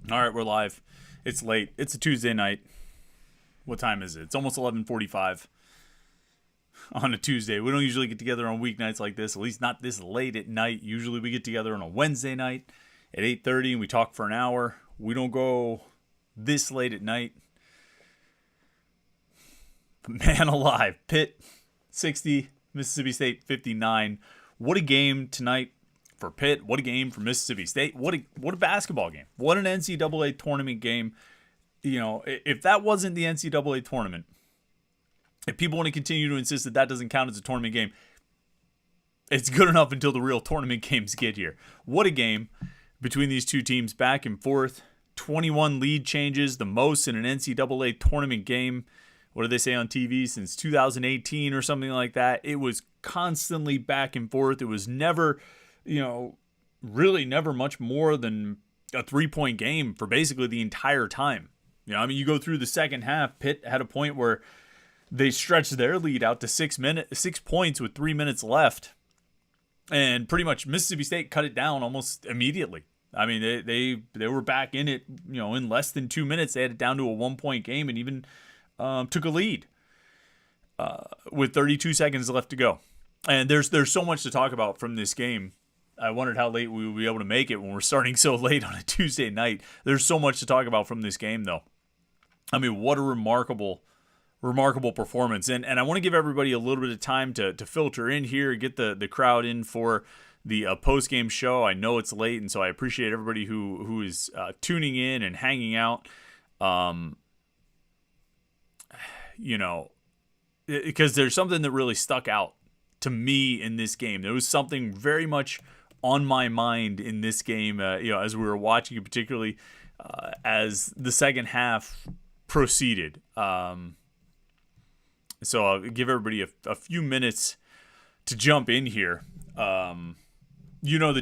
All right, we're live. It's late. It's a Tuesday night. What time is it? It's almost 11:45 on a Tuesday. We don't usually get together on weeknights like this, at least not this late at night. Usually we get together on a Wednesday night at 8:30 and we talk for an hour. We don't go this late at night. But man alive, Pitt 60, Mississippi State 59. What a game tonight for Pitt. What a game for Mississippi State. What a basketball game. What an NCAA tournament game. You know, if that wasn't the NCAA tournament, if people want to continue to insist that that doesn't count as a tournament game, it's good enough until the real tournament games get here. What a game between these two teams, back and forth. 21 lead changes, the most in an NCAA tournament game. What do they say on TV? Since 2018 or something like that. It was constantly back and forth. It was never, really never much more than a 3-point game for basically the entire time. You go through the second half, Pitt had a point where they stretched their lead out to 6 points with 3 minutes left. And pretty much Mississippi State cut it down almost immediately. I mean, they were back in it, in less than 2 minutes. They had it down to a 1-point game and even took a lead with 32 seconds left to go. And there's so much to talk about from this game. I wondered how late we would be able to make it when we're starting so late on a Tuesday night. There's so much to talk about from this game, though. I mean, what a remarkable performance. And I want to give everybody a little bit of time to filter in here, get the crowd in for the post-game show. I know it's late, and so I appreciate everybody who is tuning in and hanging out. Because there's something that really stuck out to me in this game. There was something very much on my mind in this game, as we were watching it, particularly as the second half proceeded. So I'll give everybody a few minutes to jump in here. The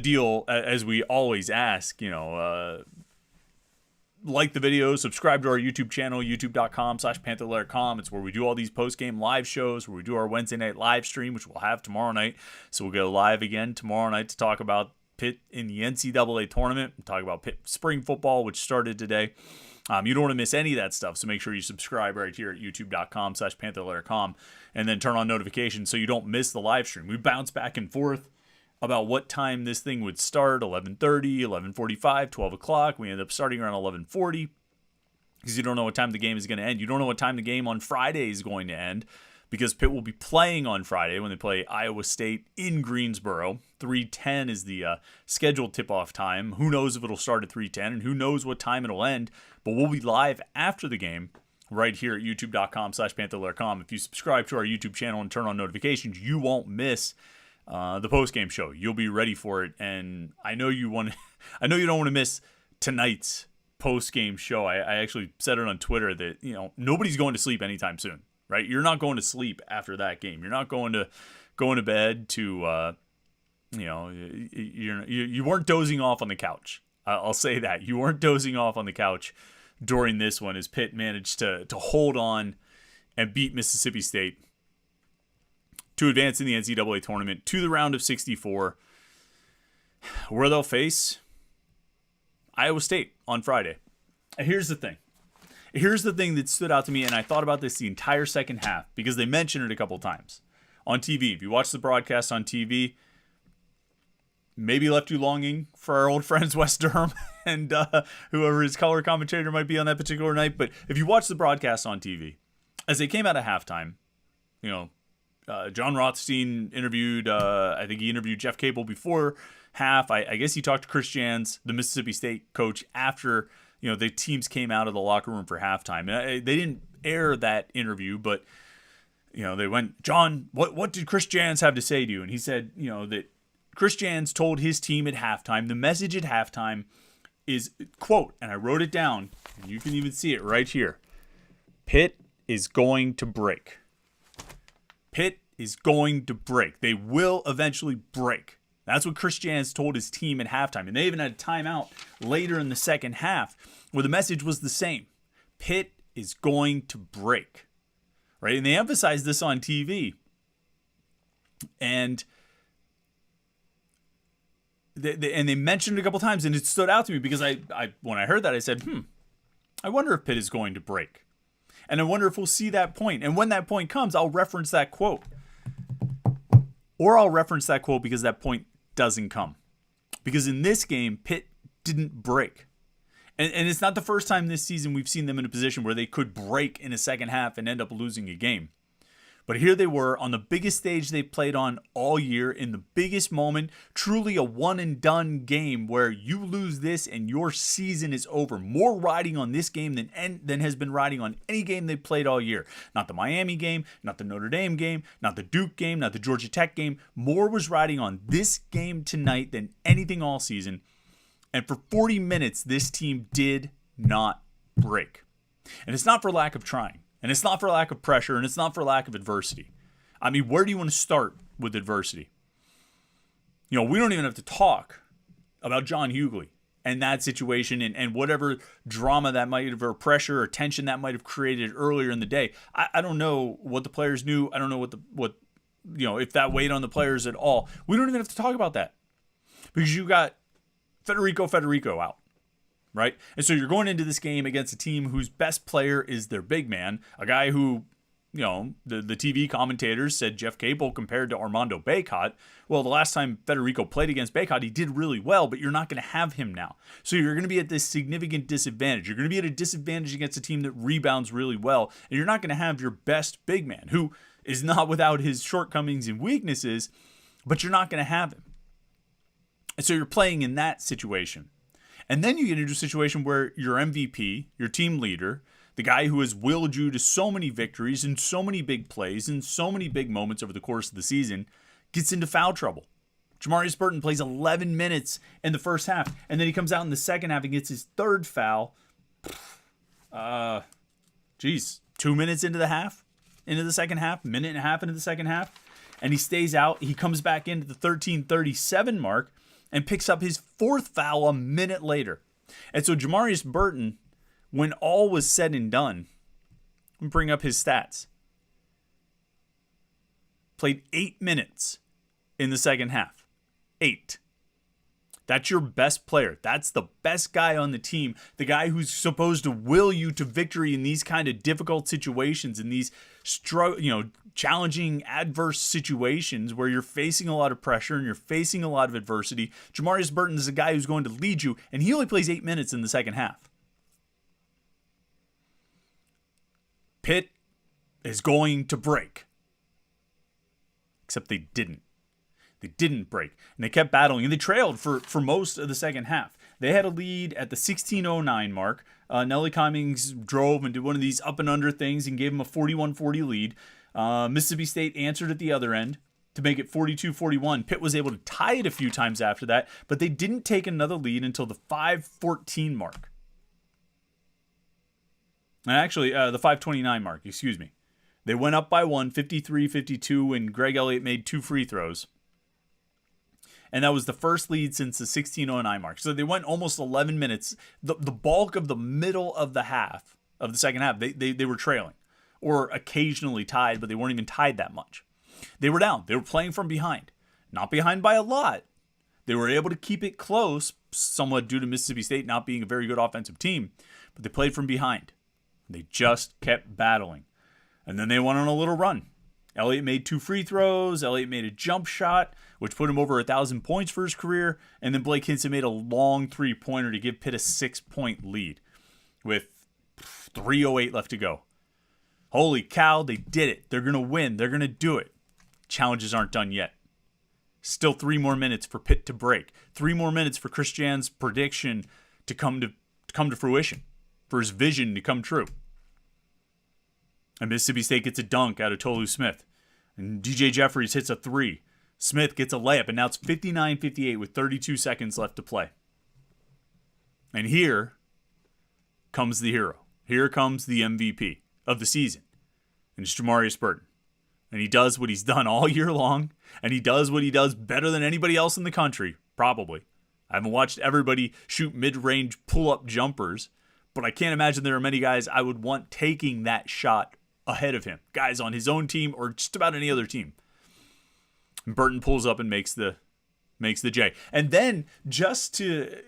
deal, as we always ask, like the video, subscribe to our YouTube channel, youtube.com/Panther-Lair.com. It's where we do all these post-game live shows, where we do our Wednesday night live stream, which we'll have tomorrow night. So we'll go live again tomorrow night to talk about Pitt in the NCAA tournament. We'll talk about Pitt spring football, which started today. You don't want to miss any of that stuff, so make sure you subscribe right here at youtube.com/Panther-Lair.com and then turn on notifications so you don't miss the live stream. We bounce back and forth about what time this thing would start, 11:30, 11:45, 12 o'clock. We end up starting around 11:40 because you don't know what time the game is going to end. You don't know what time the game on Friday is going to end because Pitt will be playing on Friday when they play Iowa State in Greensboro. 3:10 is the scheduled tip-off time. Who knows if it'll start at 3:10 and who knows what time it'll end, but we'll be live after the game right here at youtube.com/Panther-Lair.com. If you subscribe to our YouTube channel and turn on notifications, you won't miss the post-game show. You'll be ready for it, and I know you want. I know you don't want to miss tonight's post-game show. I actually said it on Twitter that nobody's going to sleep anytime soon, right? You're not going to sleep after that game. You're not going to bed to you weren't dozing off on the couch. I'll say that you weren't dozing off on the couch during this one as Pitt managed to hold on and beat Mississippi State to advance in the NCAA tournament to the round of 64, where they'll face Iowa State on Friday. Here's the thing. Here's the thing that stood out to me, and I thought about this the entire second half because they mentioned it a couple times on TV. If you watch the broadcast on TV, maybe left you longing for our old friends Wes Durham and whoever his color commentator might be on that particular night. But if you watch the broadcast on TV, as they came out of halftime, John Rothstein interviewed, I think he interviewed Jeff Capel before half. I guess he talked to Chris Jans, the Mississippi State coach, after, the teams came out of the locker room for halftime. And they didn't air that interview, but, they went, John, what did Chris Jans have to say to you? And he said, that Chris Jans told his team at halftime, the message at halftime is, quote, and I wrote it down, and you can even see it right here, Pitt is going to break. Pitt is going to break. They will eventually break. That's what Chris Jans told his team at halftime. And they even had a timeout later in the second half where the message was the same. Pitt is going to break. Right? And they emphasized this on TV. And and they mentioned it a couple times, and it stood out to me because I when I heard that, I said, I wonder if Pitt is going to break. And I wonder if we'll see that point. And when that point comes, I'll reference that quote. Or I'll reference that quote because that point doesn't come. Because in this game, Pitt didn't break. And it's not the first time this season we've seen them in a position where they could break in a second half and end up losing a game. But here they were on the biggest stage they played on all year, in the biggest moment, truly a one-and-done game where you lose this and your season is over. More riding on this game than has been riding on any game they've played all year. Not the Miami game, not the Notre Dame game, not the Duke game, not the Georgia Tech game. More was riding on this game tonight than anything all season. And for 40 minutes, this team did not break. And it's not for lack of trying. And it's not for lack of pressure, and it's not for lack of adversity. I mean, where do you want to start with adversity? You know, we don't even have to talk about John Hughley and that situation and whatever drama that might have, or pressure or tension that might have created earlier in the day. I don't know what the players knew. I don't know what if that weighed on the players at all. We don't even have to talk about that because you got Federico out. Right? And so you're going into this game against a team whose best player is their big man, a guy who, the TV commentators said Jeff Capel compared to Armando Bacot. Well, the last time Federico played against Bacot, he did really well, but you're not going to have him now. So you're going to be at this significant disadvantage. You're going to be at a disadvantage against a team that rebounds really well, and you're not going to have your best big man, who is not without his shortcomings and weaknesses, but you're not going to have him. And so you're playing in that situation. And then you get into a situation where your MVP, your team leader, the guy who has willed you to so many victories and so many big plays and so many big moments over the course of the season, gets into foul trouble. Jamarius Burton plays 11 minutes in the first half, and then he comes out in the second half and gets his third foul. 2 minutes into the second half, minute and a half into the second half, and he stays out. He comes back into the 13:37 mark and picks up his fourth foul a minute later. And so Jamarius Burton, when all was said and done, let me bring up his stats. Played 8 minutes in the second half. 8. That's your best player. That's the best guy on the team. The guy who's supposed to will you to victory in these kind of difficult situations, in these challenging, adverse situations where you're facing a lot of pressure and you're facing a lot of adversity. Jamarius Burton is a guy who's going to lead you, and he only plays 8 minutes in the second half. Pitt is going to break. Except they didn't. They didn't break, and they kept battling, and they trailed for most of the second half. They had a lead at the 16:09 mark. Nelly Cummings drove and did one of these up and under things and gave them a 41-40 lead. Mississippi State answered at the other end to make it 42-41. Pitt was able to tie it a few times after that, but they didn't take another lead until the 5:14 mark. And actually, the 5:29 mark, excuse me. They went up by one, 53-52, and Greg Elliott made 2 free throws. And that was the first lead since the 16:09 mark. So they went almost 11 minutes. The bulk of the middle of the half, of the second half, they were trailing. Or occasionally tied, but they weren't even tied that much. They were down. They were playing from behind. Not behind by a lot. They were able to keep it close, somewhat due to Mississippi State not being a very good offensive team. But they played from behind. They just kept battling. And then they went on a little run. Elliott made 2 free throws. Elliott made a jump shot, which put him over 1,000 points for his career. And then Blake Hinson made a long three-pointer to give Pitt a 6-point lead with 3:08 left to go. Holy cow, they did it. They're going to win. They're going to do it. Challenges aren't done yet. Still 3 more minutes for Pitt to break. 3 more minutes for Chris Jan's prediction to come to fruition, for his vision to come true. And Mississippi State gets a dunk out of Tolu Smith. And DJ Jeffries hits a 3. Smith gets a layup, and now it's 59-58 with 32 seconds left to play. And here comes the hero. Here comes the MVP of the season. And it's Jamarius Burton. And he does what he's done all year long, and he does what he does better than anybody else in the country, probably. I haven't watched everybody shoot mid-range pull-up jumpers, but I can't imagine there are many guys I would want taking that shot ahead of him. Guys on his own team or just about any other team. And Burton pulls up and makes the makes the J. And then just to,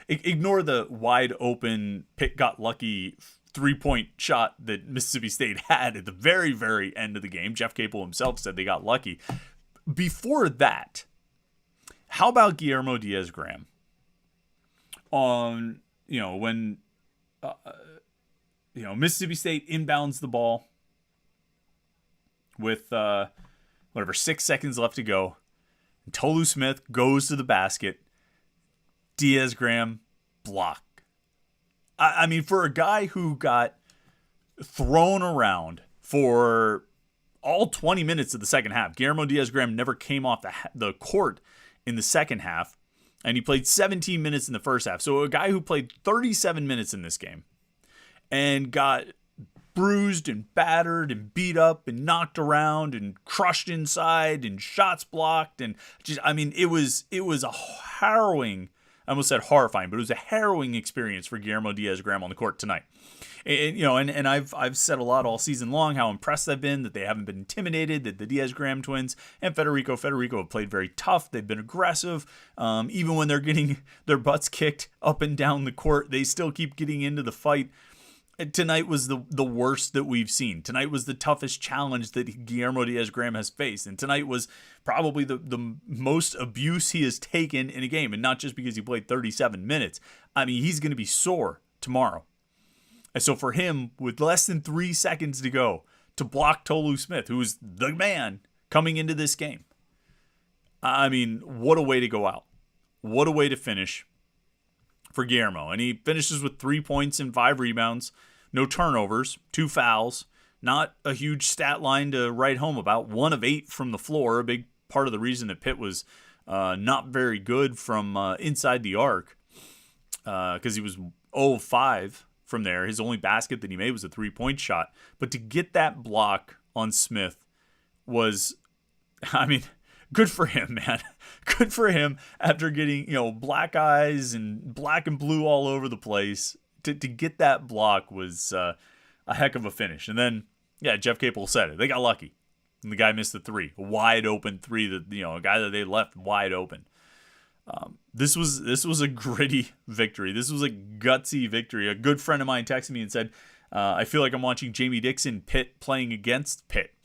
ignore the wide open Pitt got lucky 3-point shot that Mississippi State had at the very, very end of the game. Jeff Capel himself said they got lucky. Before that, how about Guillermo Diaz-Graham on, when, Mississippi State inbounds the ball with 6 seconds left to go. And Tolu Smith goes to the basket. Diaz-Graham block. I mean, for a guy who got thrown around for all 20 minutes of the second half, Guillermo Diaz-Graham never came off the court in the second half, and he played 17 minutes in the first half. So a guy who played 37 minutes in this game and got bruised and battered and beat up and knocked around and crushed inside and shots blocked, and it was a harrowing, I almost said horrifying, but it was a harrowing experience for Guillermo Diaz-Graham on the court tonight. And I've said a lot all season long how impressed I've been that they haven't been intimidated, that the Diaz-Graham twins and Federico have played very tough. They've been aggressive. Even when they're getting their butts kicked up and down the court, they still keep getting into the fight. Tonight was the worst that we've seen. Tonight was the toughest challenge that Guillermo Diaz-Graham has faced. And tonight was probably the most abuse he has taken in a game. And not just because he played 37 minutes. I mean, he's going to be sore tomorrow. And so for him, with less than 3 seconds to go, to block Tolu Smith, who is the man coming into this game. I mean, what a way to go out. What a way to finish for Guillermo. And he finishes with 3 points and 5 rebounds. No turnovers, 2 fouls, not a huge stat line to write home about. 1 of 8 from the floor, a big part of the reason that Pitt was not very good from inside the arc, because he was 0 of 5 from there. His only basket that he made was a 3-point shot. But to get that block on Smith was, good for him, man. Good for him after getting, black eyes and black and blue all over the place. To get that block was a heck of a finish. And then, Jeff Capel said it. They got lucky. And the guy missed the 3. A wide open 3 that, a guy that they left wide open. This was a gritty victory. This was a gutsy victory. A good friend of mine texted me and said, I feel like I'm watching Jamie Dixon Pitt playing against Pitt.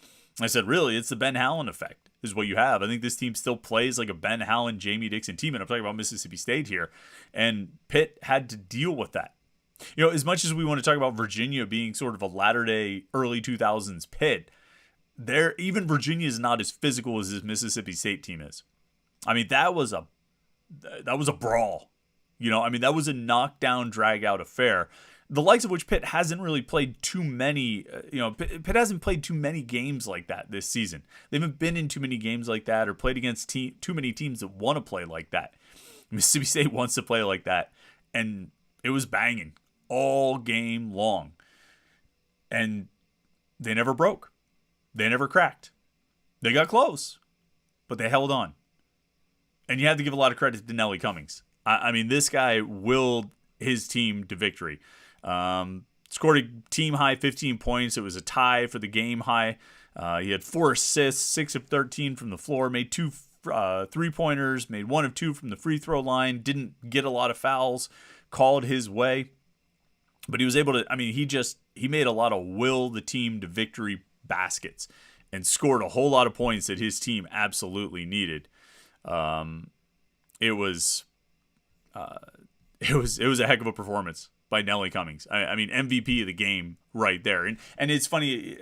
I said, really? It's the Ben Howland effect is what you have. I think this team still plays like a Ben Howland, Jamie Dixon team. And I'm talking about Mississippi State here. And Pitt had to deal with that. As much as we want to talk about Virginia being sort of a latter-day, early 2000s Pitt, even Virginia is not as physical as this Mississippi State team is. I mean, that was a brawl. That was a knockdown, drag-out affair. The likes of which Pitt hasn't really played too many, Pitt hasn't played too many games like that this season. They haven't been in too many games like that or played against too many teams that want to play like that. Mississippi State wants to play like that, and it was banging all game long. And they never broke. They never cracked. They got close, but they held on. And you have to give a lot of credit to Nelly Cummings. This guy willed his team to victory. Scored a team-high 15 points. It was a tie for the game high. He had 4 assists, 6 of 13 from the floor, made 2 3-pointers, made 1 of 2 from the free throw line, didn't get a lot of fouls called his way. But he was able to, he made a lot of will the team to victory baskets and scored a whole lot of points that his team absolutely needed. It was a heck of a performance by Nelly Cummings. MVP of the game right there. And it's funny,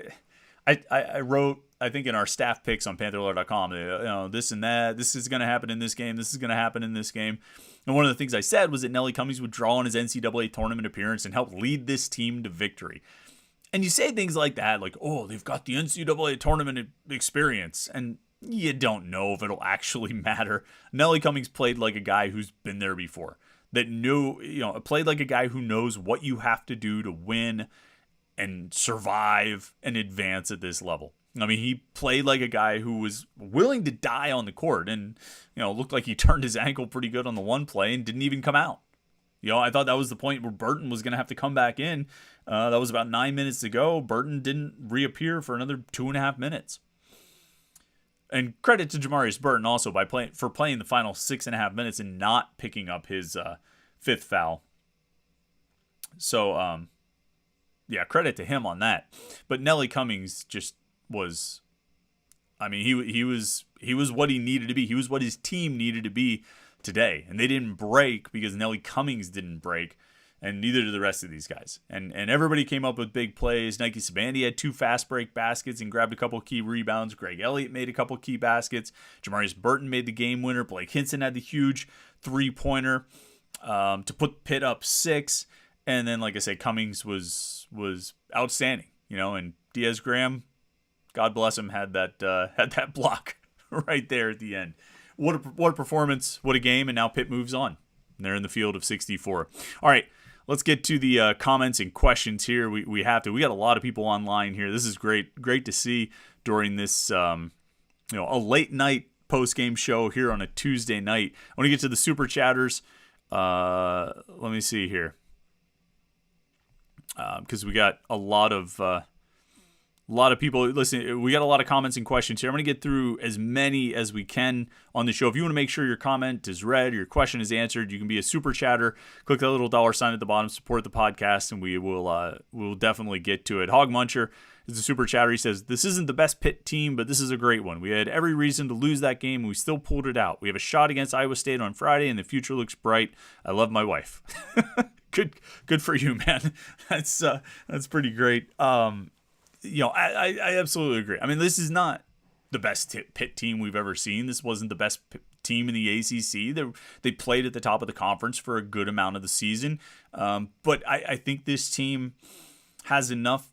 I wrote, I think in our staff picks on Panther-Lair.com, this and that, this is going to happen in this game, this is going to happen in this game. And one of the things I said was that Nelly Cummings would draw on his NCAA tournament appearance and help lead this team to victory. And you say things like that, like, oh, they've got the NCAA tournament experience. And you don't know if it'll actually matter. Nelly Cummings played like a guy who's been there before. Played like a guy who knows what you have to do to win and survive and advance at this level. He played like a guy who was willing to die on the court and, looked like he turned his ankle pretty good on the one play and didn't even come out. I thought that was the point where Burton was going to have to come back in. That was about 9 minutes to go. Burton didn't reappear for another 2.5 minutes. And credit to Jamarius Burton also for playing the final 6.5 minutes and not picking up his fifth foul. So, yeah, credit to him on that. But Nelly Cummings just was, I mean, he was what he needed to be. He was what his team needed to be today. And they didn't break because Nelly Cummings didn't break. And neither did the rest of these guys. And everybody came up with big plays. Nike Sabandi had 2 fast break baskets and grabbed a couple key rebounds. Greg Elliott made a couple key baskets. Jamarius Burton made the game winner. Blake Hinson had the huge 3-pointer to put Pitt up 6. And then, like I said, Cummings was outstanding. And Diaz Graham, God bless him, had that block right there at the end. What a performance! What a game! And now Pitt moves on. And they're in the field of 64. All right. Let's get to the comments and questions here. We got a lot of people online here. This is great to see during this a late night post game show here on a Tuesday night. I want to get to the super chatters. Let me see here, because we got a lot of people. Listen, we got a lot of comments and questions here. I'm going to get through as many as we can on the show. If you want to make sure your comment is read or your question is answered, you can be a super chatter. Click that little $sign at the bottom, support the podcast, and we'll definitely get to it. Hog Muncher is a super chatter. He says, "This isn't the best Pitt team, but this is a great one. We had every reason to lose that game, and we still pulled it out. We have a shot against Iowa State on Friday, and the future looks bright. I love my wife." Good for you, man. That's pretty great. I absolutely agree. I mean, this is not the best Pitt team we've ever seen. This wasn't the best team in the ACC. They played at the top of the conference for a good amount of the season. But I think this team has enough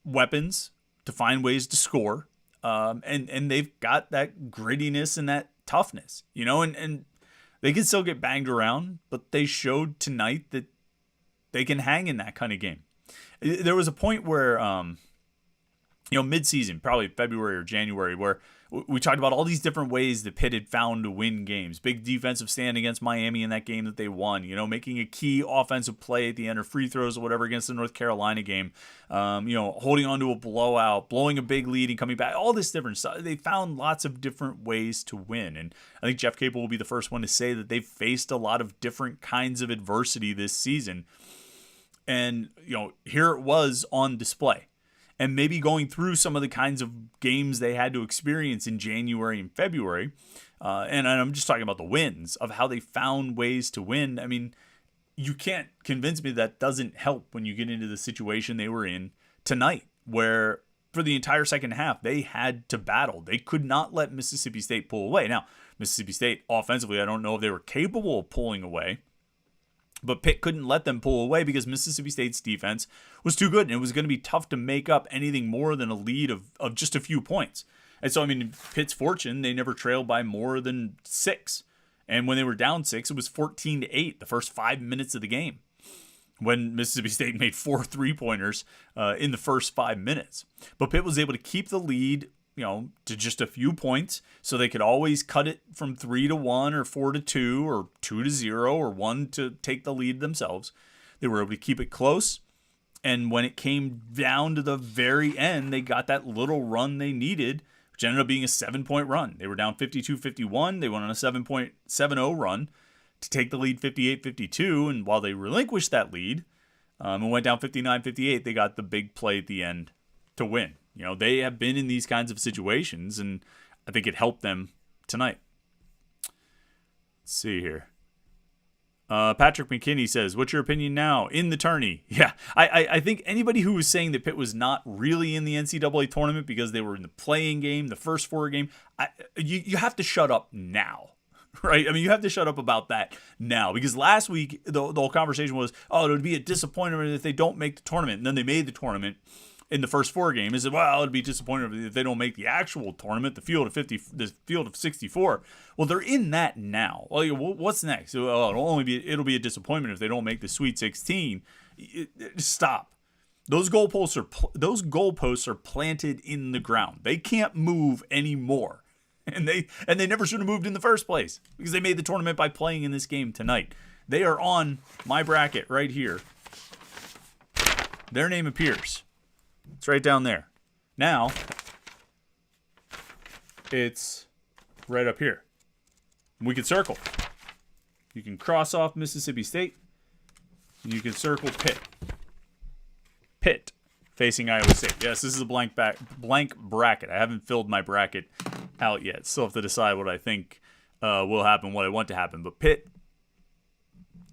weapons to find ways to score. And they've got that grittiness and that toughness, and they can still get banged around, but they showed tonight that they can hang in that kind of game. There was a point where, mid-season, probably February or January, where we talked about all these different ways that Pitt had found to win games. Big defensive stand against Miami in that game that they won, making a key offensive play at the end or free throws or whatever against the North Carolina game, holding on to a blowout, blowing a big lead and coming back, all this different stuff. They found lots of different ways to win. And I think Jeff Capel will be the first one to say that they've faced a lot of different kinds of adversity this season. And, here it was on display. And maybe going through some of the kinds of games they had to experience in January and February. And I'm just talking about the wins of how they found ways to win. I mean, you can't convince me that doesn't help when you get into the situation they were in tonight, where for the entire second half, they had to battle. They could not let Mississippi State pull away. Now, Mississippi State offensively, I don't know if they were capable of pulling away. But Pitt couldn't let them pull away because Mississippi State's defense was too good, and it was going to be tough to make up anything more than a lead of just a few points. And so, I mean, Pitt's fortune, they never trailed by more than 6. And when they were down 6, it was 14-8 the first 5 minutes of the game, when Mississippi State made 4 3-pointers in the first 5 minutes. But Pitt was able to keep the lead, to just a few points, so they could always cut it from 3-1 or 4-2 or 2-0 or 1 to take the lead themselves. They were able to keep it close, and when it came down to the very end, they got that little run they needed, which ended up being a 7-point run. They were down 52-51. They went on a 7.70 run to take the lead 58-52, and while they relinquished that lead and went down 59-58, they got the big play at the end to win. They have been in these kinds of situations, and I think it helped them tonight. Let's see here. Patrick McKinney says, "What's your opinion now in the tourney?" Yeah, I think anybody who was saying that Pitt was not really in the NCAA tournament because they were in the playing game, the first 4 game, you have to shut up now. Right? I mean, you have to shut up about that now, because last week the whole conversation was, it would be a disappointment if they don't make the tournament, and then they made the tournament in the first 4 games. Is it'd be disappointing if they don't make the actual tournament, the field of 64. Well, they're in that now. Well, what's next? It'll be a disappointment if they don't make the Sweet 16. Stop. Those goalposts are planted in the ground. They can't move anymore. And they never should have moved in the first place, because they made the tournament by playing in this game tonight. They are on my bracket right here. Their name appears. It's right down there. Now, It's right up here. We can circle. You can cross off Mississippi State. You can circle Pitt. Pitt facing Iowa State. Yes, this is a blank bracket. I haven't filled my bracket out yet. Still have to decide what I think will happen, what I want to happen. But Pitt,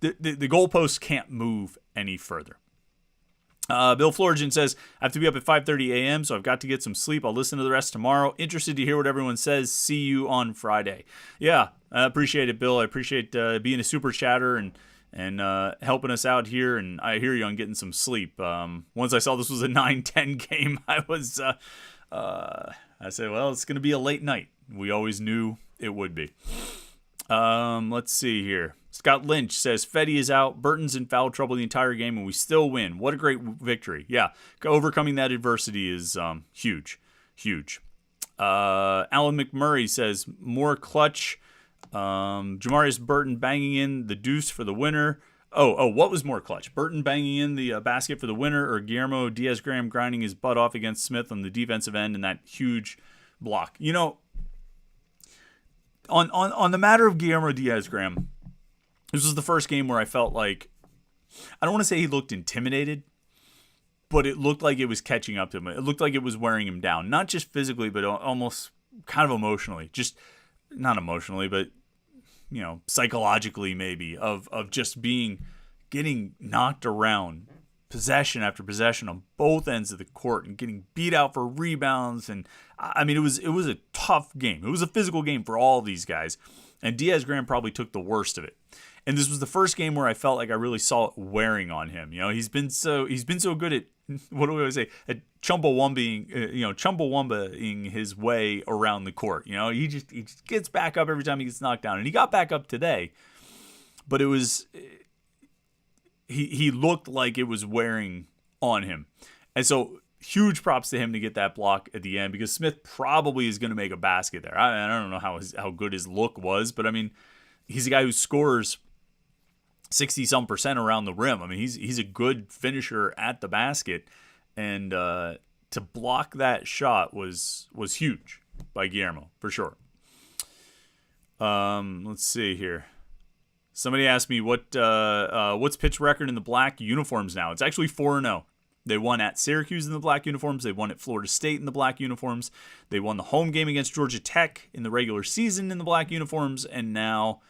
the goalposts can't move any further. Bill Florigen says, I have to be up at 5:30 a.m., so I've got to get some sleep. I'll listen to the rest tomorrow. Interested to hear what everyone says. See you on Friday. Yeah, I appreciate it, Bill. I appreciate being a super chatter and helping us out here. And I hear you on getting some sleep. Once I saw this was a 9-10 game, I said, well, it's going to be a late night. We always knew it would be. Let's see here. Scott Lynch says, Fetty is out. Burton's in foul trouble the entire game, and we still win. What a great victory. Yeah, overcoming that adversity is huge. Huge. Alan McMurray says, more clutch. Jamarius Burton banging in the deuce for the winner. Oh, what was more clutch? Burton banging in the basket for the winner, or Guillermo Diaz-Graham grinding his butt off against Smith on the defensive end in that huge block? You know, on the matter of Guillermo Diaz-Graham, this was the first game where I felt like, I don't want to say he looked intimidated, but it looked like it was catching up to him. It looked like it was wearing him down, not just physically, but almost kind of emotionally. Just not emotionally, but psychologically maybe, of just getting knocked around possession after possession on both ends of the court and getting beat out for rebounds. And I mean, it was a tough game. It was a physical game for all these guys, and Diaz-Graham probably took the worst of it. And this was the first game where I felt like I really saw it wearing on him. He's been so good at, what do we always say, at chumbawambaing his way around the court. He just gets back up every time he gets knocked down, and he got back up today. But it was, he looked like it was wearing on him, and so huge props to him to get that block at the end, because Smith probably is going to make a basket there. I don't know how good his look was, but I mean, he's a guy who scores 60-some% around the rim. I mean, he's a good finisher at the basket, and to block that shot was huge by Guillermo, for sure. Let's see here. Somebody asked me what's Pitt's record in the black uniforms now. It's actually 4-0. They won at Syracuse in the black uniforms. They won at Florida State in the black uniforms. They won the home game against Georgia Tech in the regular season in the black uniforms, and now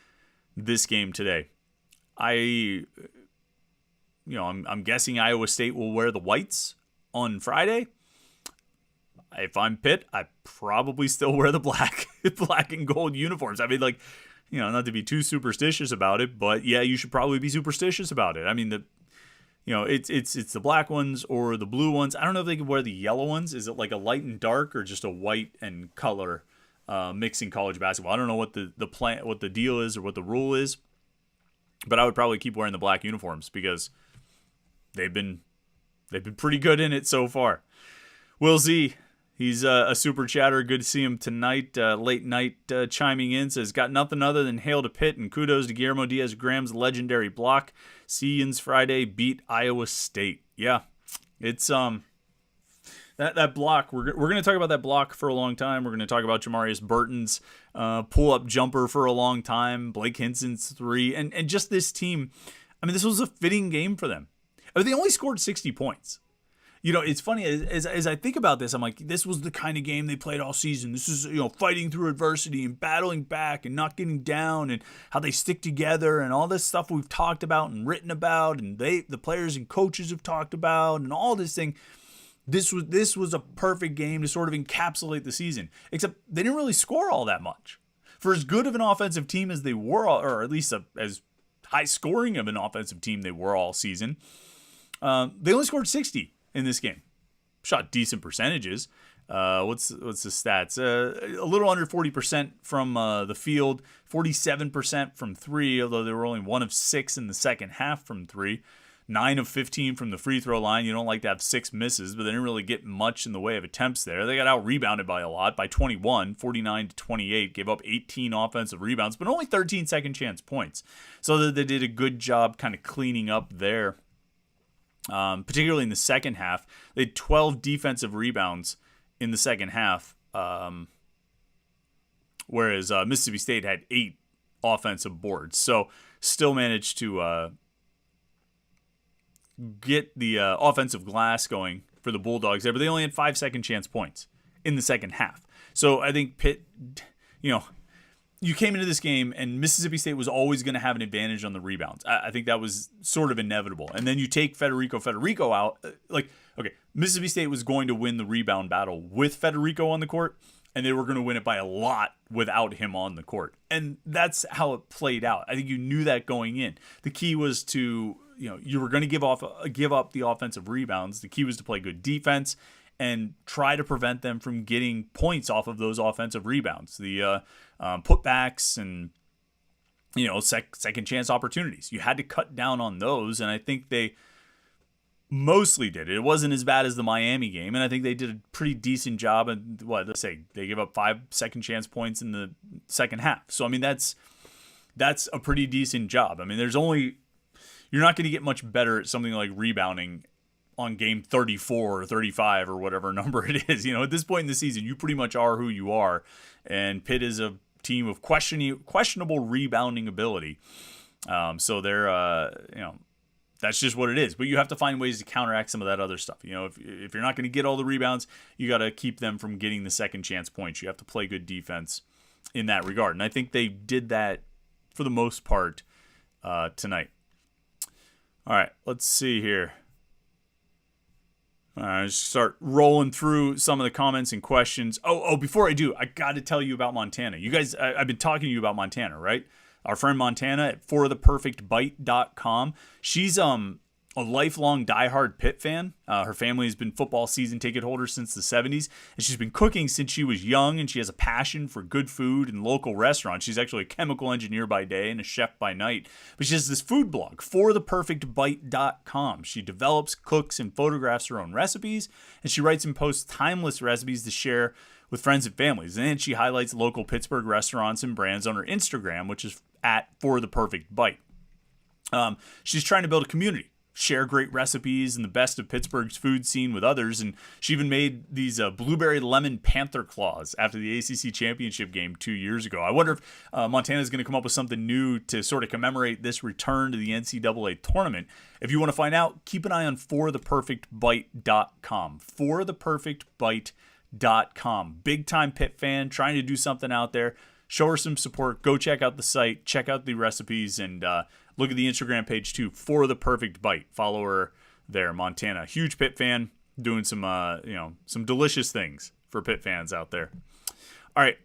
this game today. I'm guessing Iowa State will wear the whites on Friday. If I'm Pitt, I probably still wear the black and gold uniforms. I mean, not to be too superstitious about it, but yeah, you should probably be superstitious about it. I mean, it's the black ones or the blue ones. I don't know if they can wear the yellow ones. Is it like a light and dark, or just a white and color mixing college basketball? I don't know what the deal is or what the rule is. But I would probably keep wearing the black uniforms, because they've been pretty good in it so far. Will Z, he's a super chatter. Good to see him tonight. Late night chiming in, says, got nothing other than hail to Pitt and kudos to Guillermo Diaz-Graham's legendary block. See yous Friday, beat Iowa State. Yeah, it's that block. We're going to talk about that block for a long time. We're going to talk about Jamarius Burton's pull-up jumper for a long time, Blake Hinson's three, and just this team. I mean, this was a fitting game for them. I mean, they only scored 60 points. It's funny, as I think about this, I'm like, this was the kind of game they played all season. This is, fighting through adversity and battling back and not getting down, and how they stick together, and all this stuff we've talked about and written about, and the players and coaches have talked about, and all this thing. This was a perfect game to sort of encapsulate the season, except they didn't really score all that much. For as good of an offensive team as they were, or at least as high scoring of an offensive team they were all season, they only scored 60 in this game. Shot decent percentages. What's the stats? A little under 40% from the field, 47% from three, although they were only 1 of 6 in the second half from three. 9 of 15 from the free throw line. You don't like to have 6 misses, but they didn't really get much in the way of attempts there. They got out-rebounded by a lot, by 21, 49-28, gave up 18 offensive rebounds, but only 13 second chance points. So they did a good job kind of cleaning up there, particularly in the second half. They had 12 defensive rebounds in the second half. whereas Mississippi State had 8 offensive boards. So still managed to get the offensive glass going for the Bulldogs there, but they only had 5 second chance points in the second half. So I think Pitt, you came into this game and Mississippi State was always going to have an advantage on the rebounds. I think that was sort of inevitable. And then you take Federico out. Mississippi State was going to win the rebound battle with Federico on the court, and they were going to win it by a lot without him on the court. And that's how it played out. I think you knew that going in. The key was to, you were going to give up the offensive rebounds. The key was to play good defense and try to prevent them from getting points off of those offensive rebounds. The putbacks and, second chance opportunities. You had to cut down on those, and I think they mostly did. It wasn't as bad as the Miami game, and I think they did a pretty decent job. And they gave up 5 second chance points in the second half. So, I mean, that's a pretty decent job. I mean, you're not going to get much better at something like rebounding on game 34 or 35 or whatever number it is. At this point in the season, you pretty much are who you are. And Pitt is a team of questionable rebounding ability. So they're, that's just what it is. But you have to find ways to counteract some of that other stuff. If you're not going to get all the rebounds, you got to keep them from getting the second chance points. You have to play good defense in that regard. And I think they did that for the most part tonight. All right, let's see here. Just start rolling through some of the comments and questions. Before I do, I got to tell you about Montana. You guys, I've been talking to you about Montana, right? Our friend Montana at fortheperfectbite.com. She's a lifelong diehard Pitt fan. Her family has been football season ticket holders since the 70s, and she's been cooking since she was young, and she has a passion for good food and local restaurants. She's actually a chemical engineer by day and a chef by night. But she has this food blog, fortheperfectbite.com. She develops, cooks, and photographs her own recipes, and she writes and posts timeless recipes to share with friends and families. And she highlights local Pittsburgh restaurants and brands on her Instagram, which is at fortheperfectbite. She's trying to build a community, share great recipes and the best of Pittsburgh's food scene with others. And she even made these blueberry lemon panther claws after the ACC championship game 2 years ago. I wonder if Montana's going to come up with something new to sort of commemorate this return to the NCAA tournament. If you want to find out, keep an eye on fortheperfectbite.com. fortheperfectbite.com. Big time Pitt fan, trying to do something out there. Show her some support. Go check out the site, check out the recipes, and look at the Instagram page too, For the Perfect Bite. Follow her there, Montana. Huge Pitt fan, doing some delicious things for Pitt fans out there. All right,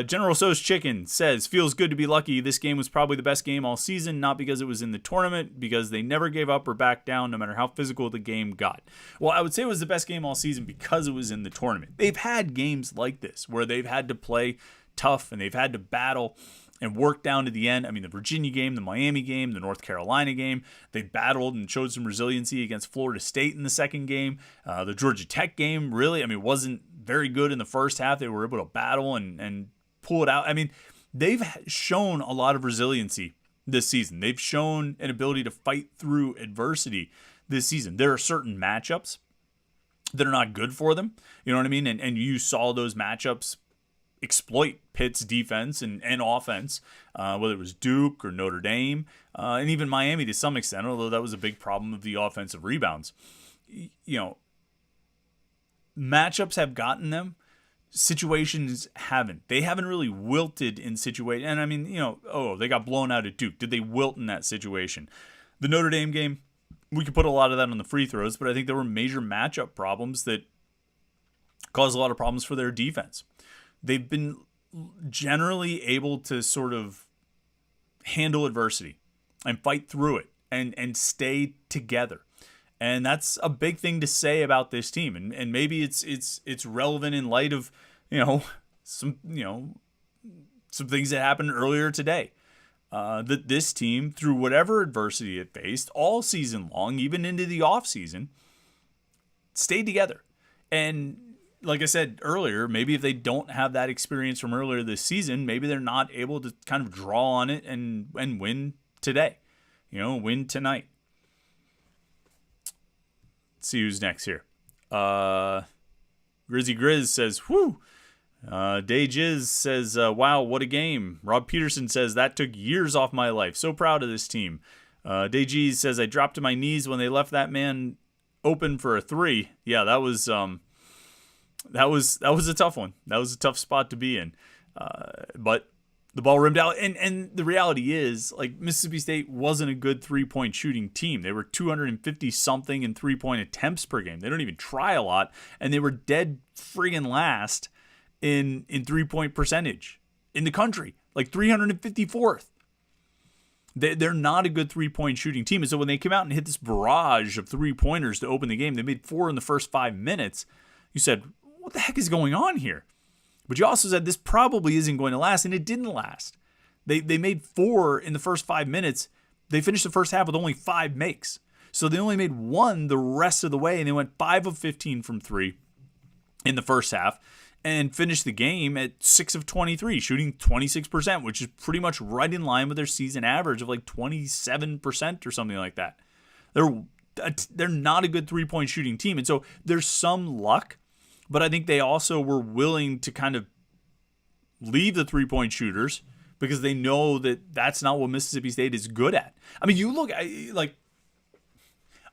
General So's Chicken says, feels good to be lucky. This game was probably the best game all season, not because it was in the tournament, because they never gave up or backed down, no matter how physical the game got. Well, I would say it was the best game all season because it was in the tournament. They've had games like this where they've had to play tough and they've had to battle and work down to the end. I mean, the Virginia game, the Miami game, the North Carolina game, they battled and showed some resiliency against Florida State in the second game. The Georgia Tech game, really, wasn't very good in the first half. They were able to battle and pull it out. They've shown a lot of resiliency this season. They've shown an ability to fight through adversity this season. There are certain matchups that are not good for them. You know what I mean? And you saw those matchups exploit Pitt's defense and offense, whether it was Duke or Notre Dame, and even Miami to some extent, although that was a big problem of the offensive rebounds. Matchups have gotten them. Situations haven't. They haven't really wilted in situations. And they got blown out at Duke. Did they wilt in that situation? The Notre Dame game, we could put a lot of that on the free throws, but I think there were major matchup problems that caused a lot of problems for their defense. They've been generally able to sort of handle adversity and fight through it and stay together. And that's a big thing to say about this team. And maybe it's relevant in light of, some things that happened earlier today. That this team, through whatever adversity it faced all season long, even into the offseason, stayed together. And like I said earlier, maybe if they don't have that experience from earlier this season, maybe they're not able to kind of draw on it and win today, win tonight. Let's see who's next here. Grizzy Grizz says, whew, Dajiz says, wow, what a game. Rob Peterson says, that took years off my life. So proud of this team. Dajiz says, I dropped to my knees when they left that man open for a 3. Yeah, that was a tough one. That was a tough spot to be in. But the ball rimmed out. And the reality is, like, Mississippi State wasn't a good 3-point shooting team. They were 250-something in 3-point attempts per game. They don't even try a lot. And they were dead friggin' last in 3-point percentage in the country, like 354th. They're not a good 3-point shooting team. And so when they came out and hit this barrage of 3-pointers to open the game, they made 4 in the first 5 minutes. You said, what the heck is going on here? But you also said this probably isn't going to last, and it didn't last. They made 4 in the first 5 minutes. They finished the first half with only 5 makes. So they only made 1 the rest of the way, and they went 5 of 15 from 3 in the first half and finished the game at 6 of 23, shooting 26%, which is pretty much right in line with their season average of like 27% or something like that. They're not a good 3-point shooting team, and so there's some luck, but I think they also were willing to kind of leave the 3-point shooters because they know that that's not what Mississippi State is good at. I mean, you look like,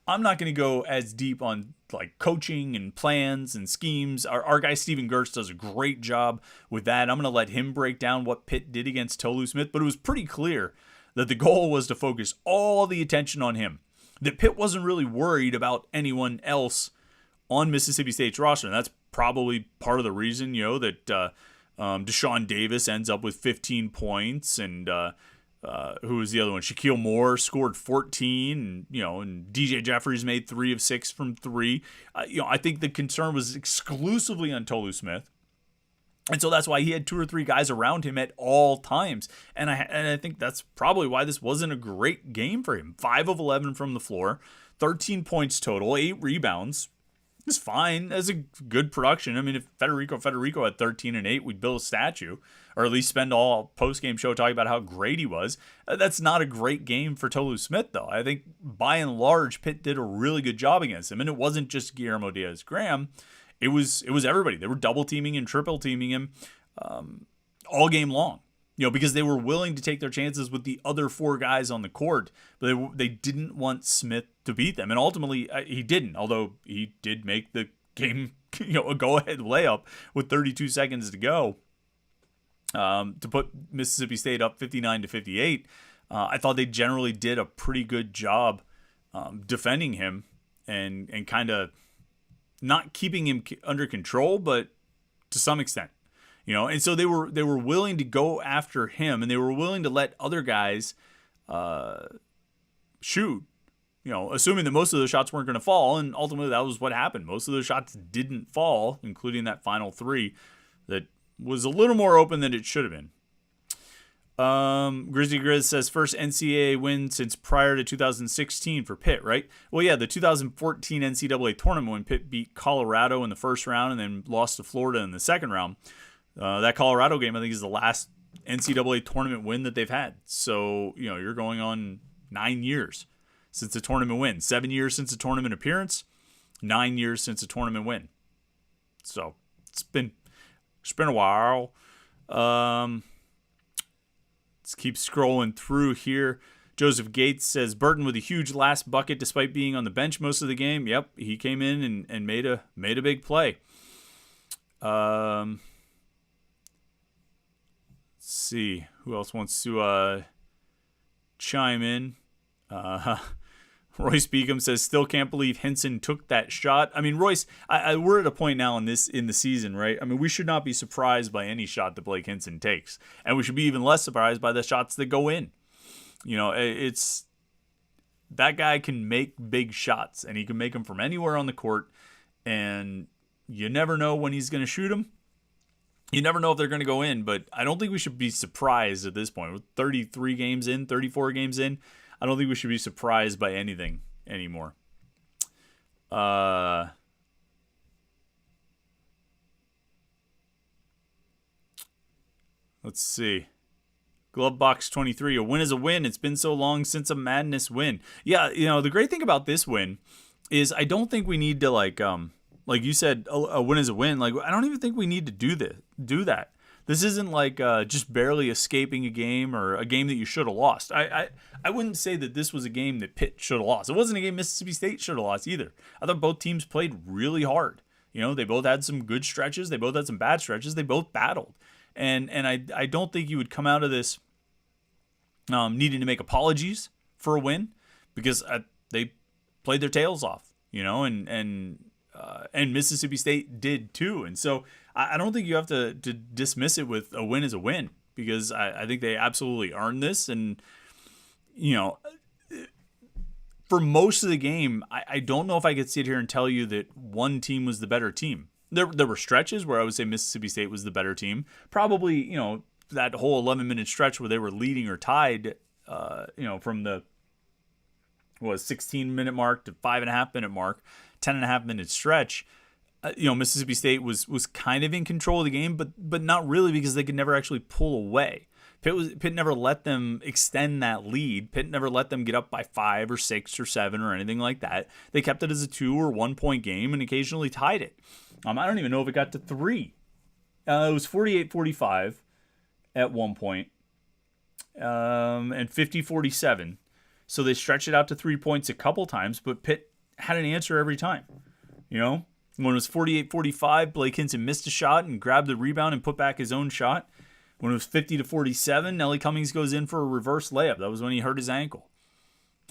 I'm not going to go as deep on like coaching and plans and schemes. Our guy Steven Gertz does a great job with that. I'm going to let him break down what Pitt did against Tolu Smith, but it was pretty clear that the goal was to focus all the attention on him. That Pitt wasn't really worried about anyone else on Mississippi State's roster, and that's probably part of the reason, that Deshaun Davis ends up with 15 points, and who was the other one? Shaquille Moore scored 14, and DJ Jeffries made 3 of 6 from 3. I think the concern was exclusively on Tolu Smith. And so that's why he had 2 or 3 guys around him at all times. And I think that's probably why this wasn't a great game for him. 5 of 11 from the floor, 13 points total, 8 rebounds. It's fine. That's a good production. I mean, if Federico had 13 and 8, we'd build a statue, or at least spend all post-game show talking about how great he was. That's not a great game for Tolu Smith, though. I think by and large, Pitt did a really good job against him, and it wasn't just Guillermo Diaz-Graham. It was everybody. They were double teaming and triple teaming him all game long. Because they were willing to take their chances with the other 4 guys on the court, but they didn't want Smith to beat them. And ultimately, he didn't, although he did make the game, a go-ahead layup with 32 seconds to go to put Mississippi State up 59-58. I thought they generally did a pretty good job defending him and kind of not keeping him under control, but to some extent. And so they were willing to go after him, and they were willing to let other guys shoot, assuming that most of those shots weren't going to fall. And ultimately, that was what happened. Most of those shots didn't fall, including that final 3 that was a little more open than it should have been. Grizzly Grizz says, first NCAA win since prior to 2016 for Pitt, right? Well, yeah, the 2014 NCAA Tournament when Pitt beat Colorado in the first round and then lost to Florida in the second round. That Colorado game, I think, is the last NCAA tournament win that they've had. So, you're going on 9 years since a tournament win. 7 years since a tournament appearance. 9 years since a tournament win. So, it's been a while. Let's keep scrolling through here. Joseph Gates says, Burton with a huge last bucket despite being on the bench most of the game. Yep, he came in and made a big play. Let's see who else wants to chime in. Royce Beacom says, still can't believe Henson took that shot. I mean, Royce, we're at a point now in the season, right? I mean, we should not be surprised by any shot that Blake Henson takes, and we should be even less surprised by the shots that go in. It's that guy can make big shots, and he can make them from anywhere on the court, and you never know when he's going to shoot them. You never know if they're going to go in, but I don't think we should be surprised at this point. With 33 games in, 34 games in, I don't think we should be surprised by anything anymore. Let's see. Glovebox 23, a win is a win. It's been so long since a madness win. Yeah, the great thing about this win is I don't think we need to like you said, a win is a win. Like, I don't even think we need to do that. This isn't like just barely escaping a game or a game that you should have lost. I wouldn't say that this was a game that Pitt should have lost. It wasn't a game Mississippi State should have lost either. I thought both teams played really hard. They both had some good stretches. They both had some bad stretches. They both battled. And I don't think you would come out of this needing to make apologies for a win, because they played their tails off, and Mississippi State did too. And so I don't think you have to dismiss it with a win as a win, because I think they absolutely earned this. And, for most of the game, I don't know if I could sit here and tell you that one team was the better team. There were stretches where I would say Mississippi State was the better team. Probably, that whole 11-minute stretch where they were leading or tied, from the 16-minute mark to 5.5-minute mark, 10.5-minute stretch. Mississippi State was kind of in control of the game, but not really, because they could never actually pull away. Pitt never let them extend that lead. Pitt never let them get up by 5 or 6 or 7 or anything like that. They kept it as a 2 or 1 point game and occasionally tied it. I don't even know if it got to 3. It was 48-45 at one point, and 50-47. So they stretched it out to 3 points a couple times, but Pitt had an answer every time. When it was 48-45, Blake Hinson missed a shot and grabbed the rebound and put back his own shot. When it was 50-47, Nelly Cummings goes in for a reverse layup. That was when he hurt his ankle.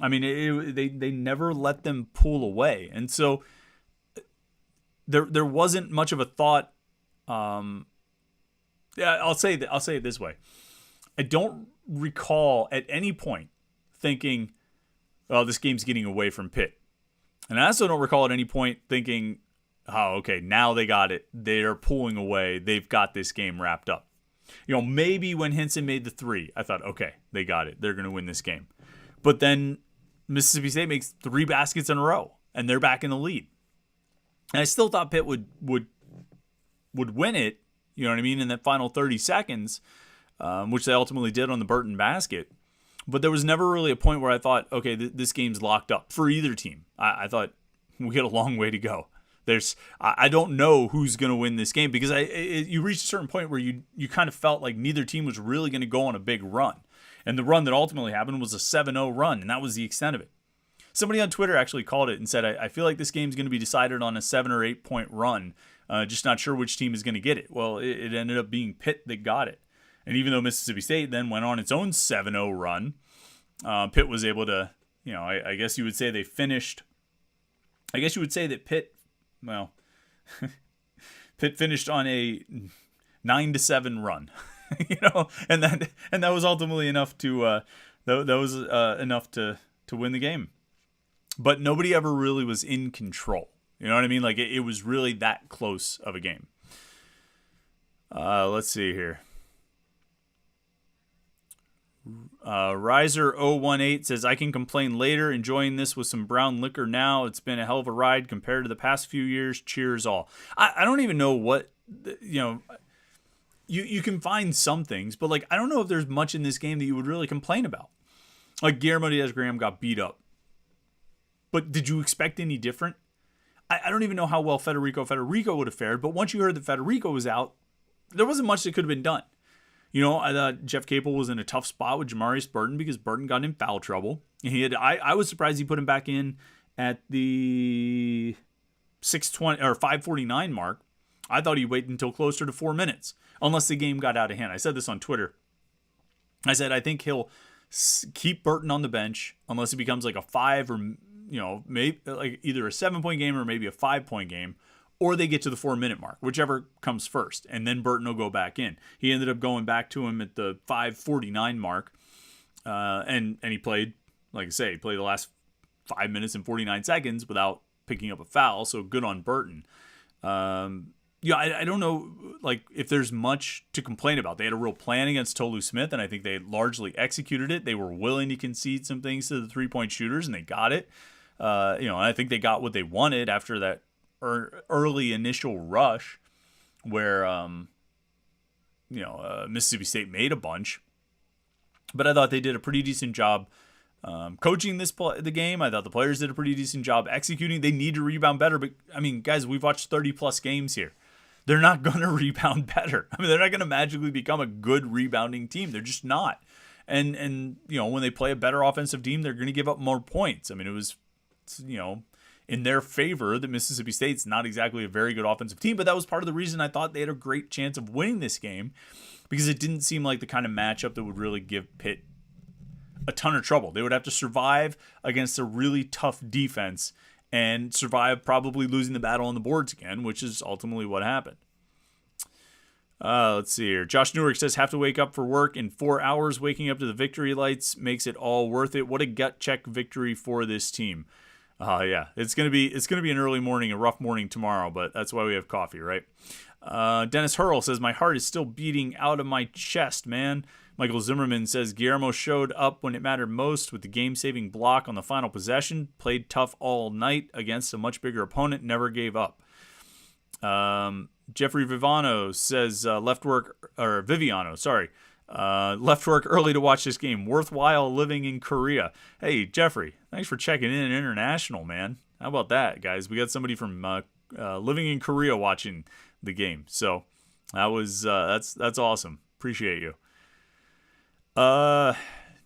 I mean, they never let them pull away. And so there wasn't much of a thought. I'll say it this way. I don't recall at any point thinking, oh, this game's getting away from Pitt. And I also don't recall at any point thinking, oh, okay, now they got it. They're pulling away. They've got this game wrapped up. Maybe when Hinson made the 3, I thought, okay, they got it. They're going to win this game. But then Mississippi State makes 3 baskets in a row, and they're back in the lead. And I still thought Pitt would win it, in that final 30 seconds, which they ultimately did on the Burton basket. But there was never really a point where I thought, okay, this game's locked up for either team. I thought we got a long way to go. I don't know who's going to win this game, because you reached a certain point where you kind of felt like neither team was really going to go on a big run. And the run that ultimately happened was a 7-0 run, and that was the extent of it. Somebody on Twitter actually called it and said, I feel like this game's going to be decided on a 7 or 8 point run. Just not sure which team is going to get it. Well, it ended up being Pitt that got it. And even though Mississippi State then went on its own 7-0 run, Pitt was able to, I guess you would say they finished. I guess you would say that Pitt finished on a 9-7 run, and that was ultimately enough to enough to win the game. But nobody ever really was in control. You know what I mean? Like it was really that close of a game. Let's see here. Riser018 says, I can complain later, enjoying this with some brown liquor now. It's been a hell of a ride compared to the past few years. Cheers all. I don't even know what, you can find some things, but I don't know if there's much in this game that you would really complain about. Like Guillermo Diaz-Graham got beat up. But did you expect any different? I don't even know how well Federico would have fared, but once you heard that Federico was out, there wasn't much that could have been done. I thought Jeff Capel was in a tough spot with Jamarius Burton, because Burton got in foul trouble. And I was surprised he put him back in at the 6:20 or 5:49 mark. I thought he'd wait until closer to 4 minutes, unless the game got out of hand. I said this on Twitter. I said I think he'll keep Burton on the bench unless it becomes like a 5 or maybe like either a 7-point game or maybe a 5-point game. Or they get to the 4-minute mark, whichever comes first, and then Burton will go back in. He ended up going back to him at the 5:49 mark, and he played, like I say, he played the last 5 minutes and 49 seconds without picking up a foul, so good on Burton. I don't know if there's much to complain about. They had a real plan against Tolu Smith, and I think they largely executed it. They were willing to concede some things to the 3-point shooters, and they got it. I think they got what they wanted after that early initial rush where Mississippi State made a bunch. But I thought they did a pretty decent job Coaching the game, I thought the players did a pretty decent job executing. They need to rebound better, but I mean, guys, we've watched 30 plus games here. They're not going to rebound better. I mean, they're not going to magically become a good rebounding team. They're just not. And when they play a better offensive team, they're going to give up more points. I mean, it was, in their favor that Mississippi State's not exactly a very good offensive team, but that was part of the reason I thought they had a great chance of winning this game, because it didn't seem like the kind of matchup that would really give Pitt a ton of trouble. They would have to survive against a really tough defense and survive probably losing the battle on the boards again, which is ultimately what happened. Let's see here. Josh Newark says, have to wake up for work in 4 hours. Waking up to the victory lights makes it all worth it. What a gut check victory for this team. Yeah, it's gonna be an early morning, a rough morning tomorrow, but that's why we have coffee, right? Dennis Hurl says, my heart is still beating out of my chest, man. Michael Zimmerman says, Guillermo showed up when it mattered most with the game-saving block on the final possession. Played tough all night against a much bigger opponent. Never gave up. Jeffrey Viviano says, left work early to watch this game. Worthwhile living in Korea. Hey, Jeffrey, thanks for checking in international, man. How about that, guys? We got somebody from living in Korea watching the game. So that was that's awesome. Appreciate you.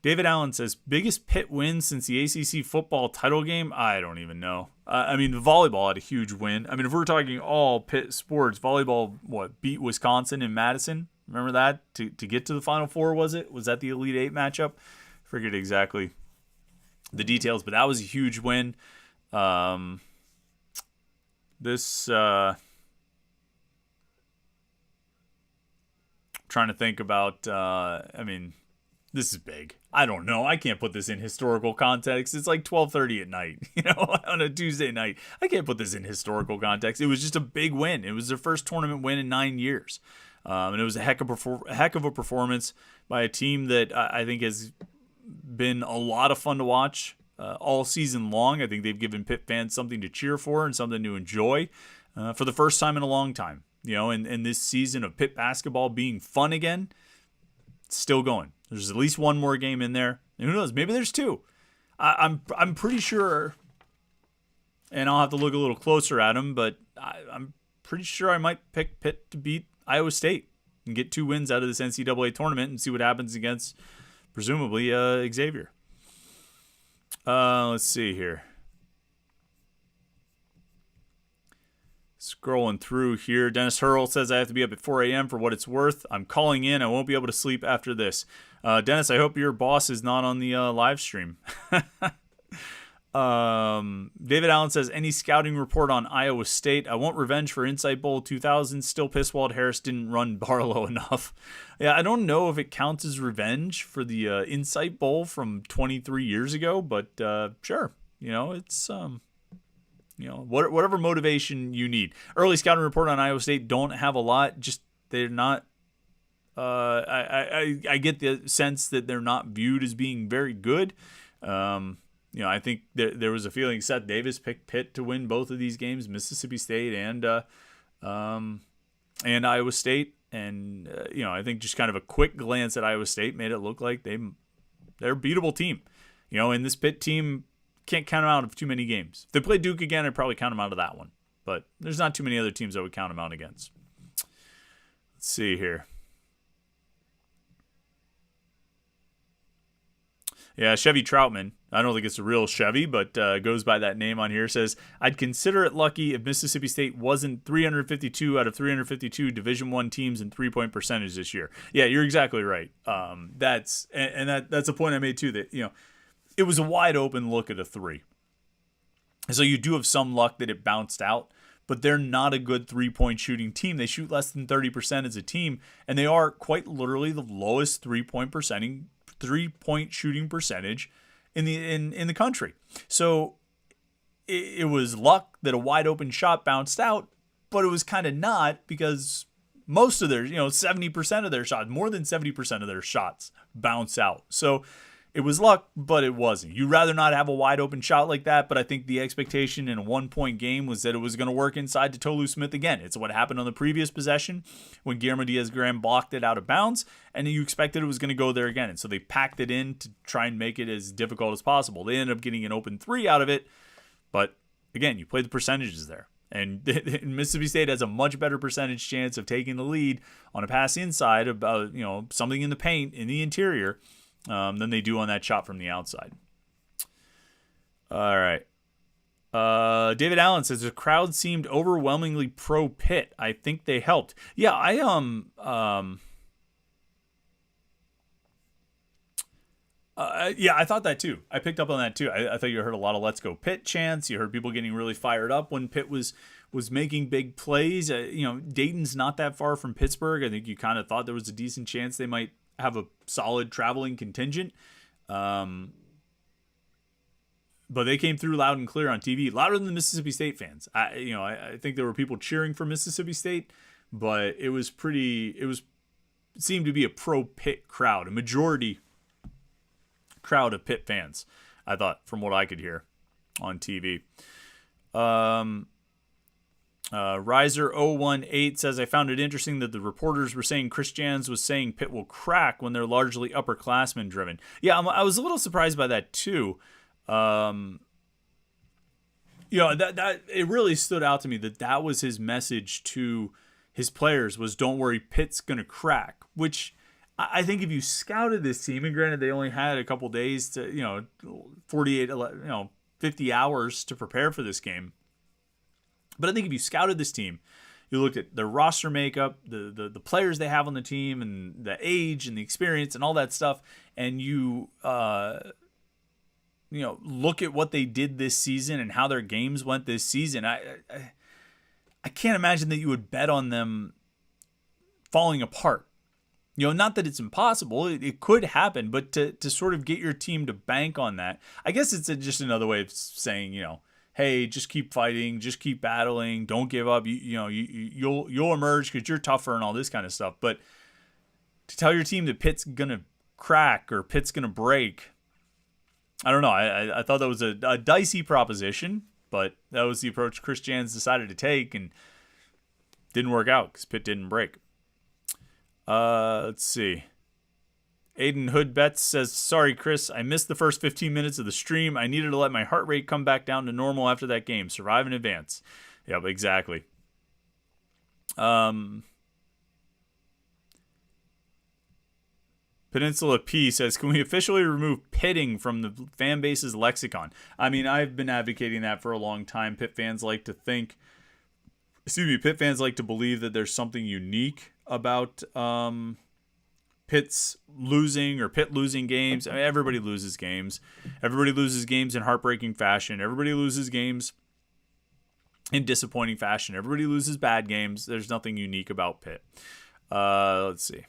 David Allen says, biggest Pitt win since the ACC football title game? I don't even know. I mean, the volleyball had a huge win. I mean, if we're talking all Pitt sports, volleyball, beat Wisconsin in Madison? Remember that? To get to the Final Four, was it? Was that the Elite Eight matchup? Forget exactly the details, but that was a huge win. Trying to think about, this is big. I don't know. I can't put this in historical context. It's like 12:30 at night, on a Tuesday night. I can't put this in historical context. It was just a big win. It was their first tournament win in 9 years. And it was a heck of a performance by a team that I think has been a lot of fun to watch all season long. I think they've given Pitt fans something to cheer for and something to enjoy for the first time in a long time. And this season of Pitt basketball being fun again, it's still going. There's at least one more game in there. And who knows? Maybe there's two. I'm pretty sure, and I'll have to look a little closer at them, but I'm pretty sure I might pick Pitt to beat Iowa State and get 2 wins out of this NCAA tournament and see what happens against, presumably, Xavier. Let's see here. Scrolling through here. Dennis Hurl says, I have to be up at 4 a.m. for what it's worth. I'm calling in. I won't be able to sleep after this. Dennis, I hope your boss is not on the live stream. David Allen says, any scouting report on Iowa State? I want revenge for Insight Bowl 2000. Still pissed Walt Harris didn't run Barlow enough. Yeah, I don't know if it counts as revenge for the Insight Bowl from 23 years ago, but sure. It's... whatever motivation you need. Early scouting report on Iowa State don't have a lot. Just they're not. I get the sense that they're not viewed as being very good. I think there was a feeling Seth Davis picked Pitt to win both of these games, Mississippi State and Iowa State, and I think just kind of a quick glance at Iowa State made it look like they're a beatable team. And this Pitt team. Can't count them out of too many games. If they play Duke again, I'd probably count them out of that one. But there's not too many other teams I would count them out against. Let's see here. Yeah, Chevy Troutman. I don't think it's a real Chevy, but goes by that name on here. Says, I'd consider it lucky if Mississippi State wasn't 352 out of 352 Division I teams in three-point percentage this year. Yeah, you're exactly right. That's a point I made too, that, it was a wide open look at a 3. So you do have some luck that it bounced out, but they're not a good 3-point shooting team. They shoot less than 30% as a team, and they are quite literally the lowest 3-point shooting percentage in the country. So it was luck that a wide open shot bounced out, but it was kind of not, because most of their, 70% of their shots, more than 70% of their shots bounce out. So It was luck, but it wasn't. You'd rather not have a wide open shot like that, but I think the expectation in a 1-point game was that it was going to work inside to Tolu Smith again. It's what happened on the previous possession when Guillermo Diaz-Graham blocked it out of bounds, and you expected it was going to go there again. And so they packed it in to try and make it as difficult as possible. They ended up getting an open 3 out of it, but again, you play the percentages there. And Mississippi State has a much better percentage chance of taking the lead on a pass inside about something in the paint in the interior than they do on that shot from the outside. All right. David Allen says the crowd seemed overwhelmingly pro Pitt. I think they helped. Yeah, I thought that too. I picked up on that too. I thought you heard a lot of "Let's go Pitt" chants. You heard people getting really fired up when Pitt was making big plays. Dayton's not that far from Pittsburgh. I think you kind of thought there was a decent chance they might have a solid traveling contingent. But they came through loud and clear on TV, louder than the Mississippi State fans. I think there were people cheering for Mississippi State, but it seemed to be a pro Pitt crowd, a majority crowd of Pitt fans, I thought, from what I could hear on TV. Riser018 says, I found it interesting that the reporters were saying Chris Jans was saying Pitt will crack when they're largely upperclassmen driven. Yeah, I was a little surprised by that too. That it really stood out to me that was his message to his players was, don't worry, Pitt's going to crack, which I think if you scouted this team, and granted they only had a couple days to, 48, 50 hours to prepare for this game. But I think if you scouted this team, you looked at their roster makeup, the players they have on the team, and the age and the experience and all that stuff, and you look at what they did this season and how their games went this season, I can't imagine that you would bet on them falling apart. Not that it's impossible. It could happen, but to sort of get your team to bank on that, I guess it's just another way of saying, hey, just keep fighting, just keep battling, don't give up. You'll emerge because you're tougher and all this kind of stuff. But to tell your team that Pitt's gonna crack or Pitt's gonna break, I don't know. I thought that was a dicey proposition, but that was the approach Chris Jans decided to take, and didn't work out because Pitt didn't break. Let's see. Aiden Hood-Betts says, sorry, Chris, I missed the first 15 minutes of the stream. I needed to let my heart rate come back down to normal after that game. Survive in advance. Yep, exactly. Peninsula P says, can we officially remove pitting from the fan base's lexicon? I mean, I've been advocating that for a long time. Pitt fans like to believe that there's something unique about Pitt's losing or Pitt losing games. I mean, everybody loses games. Everybody loses games in heartbreaking fashion. Everybody loses games in disappointing fashion. Everybody loses bad games. There's nothing unique about Pitt. Let's see.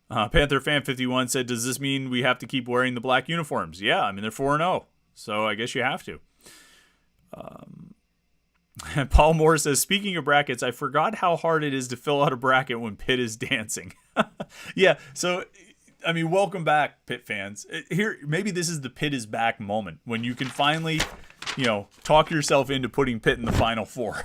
Panther Fan 51 said, does this mean we have to keep wearing the black uniforms? Yeah, I mean, they're 4-0, so I guess you have to. Paul Moore says, speaking of brackets, I forgot how hard it is to fill out a bracket when Pitt is dancing. Yeah, so, I mean, welcome back, Pitt fans. Here, maybe this is the Pitt is back moment when you can finally, talk yourself into putting Pitt in the Final Four.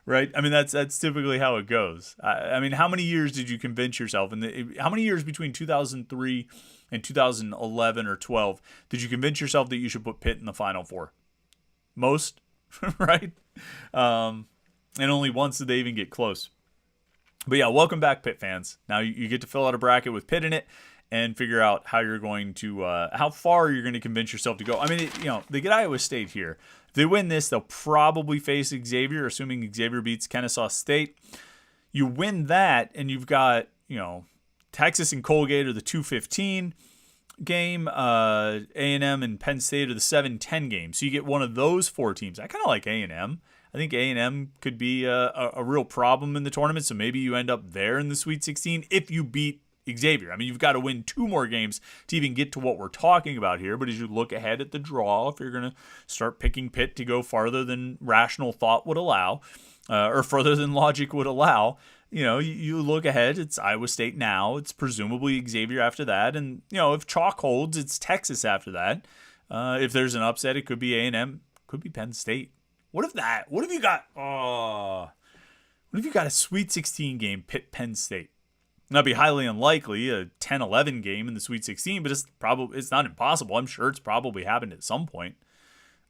Right? I mean, that's typically how it goes. I mean, how many years did you convince yourself? How many years between 2003 and 2011 or 12 did you convince yourself that you should put Pitt in the Final Four? Most, right? And only once did they even get close. But yeah, welcome back, Pitt fans. Now you get to fill out a bracket with Pitt in it and figure out how you're going to, how far you're going to convince yourself to go. I mean, they get Iowa State here. If they win this, they'll probably face Xavier, assuming Xavier beats Kennesaw State. You win that, and you've got, Texas and Colgate are the 2:15 game. A&M and Penn State are the 7:10 game. So you get one of those four teams. I kind of like A&M. I think A&M could be a real problem in the tournament, so maybe you end up there in the Sweet 16 if you beat Xavier. I mean, you've got to win two more games to even get to what we're talking about here, but as you look ahead at the draw, if you're going to start picking Pitt to go farther than rational thought would allow, or further than logic would allow, you look ahead. It's Iowa State now. It's presumably Xavier after that. And, if chalk holds, it's Texas after that. If there's an upset, it could be A&M. Could be Penn State. What if you got a Sweet 16 game, Pitt Penn State? That'd be highly unlikely, a 10-11 game in the Sweet 16, but it's not impossible. I'm sure it's probably happened at some point.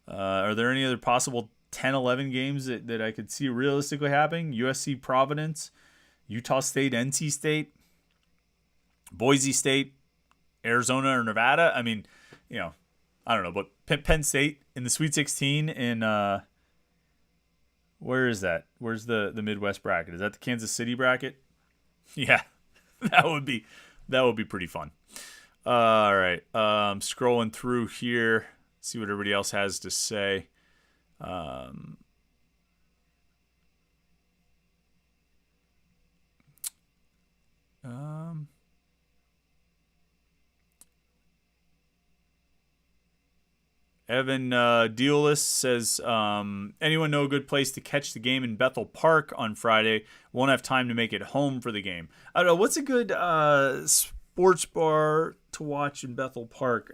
Are there any other possible 10-11 games that I could see realistically happening? USC Providence, Utah State, NC State, Boise State, Arizona or Nevada. I mean, I don't know, but Penn State in the Sweet 16 in where is that? Where's the Midwest bracket? Is that the Kansas City bracket? Yeah, that would be pretty fun. All right, scrolling through here, see what everybody else has to say. Evan Deolis says, anyone know a good place to catch the game in Bethel Park on Friday? Won't have time to make it home for the game. I don't know. What's a good sports bar to watch in Bethel Park?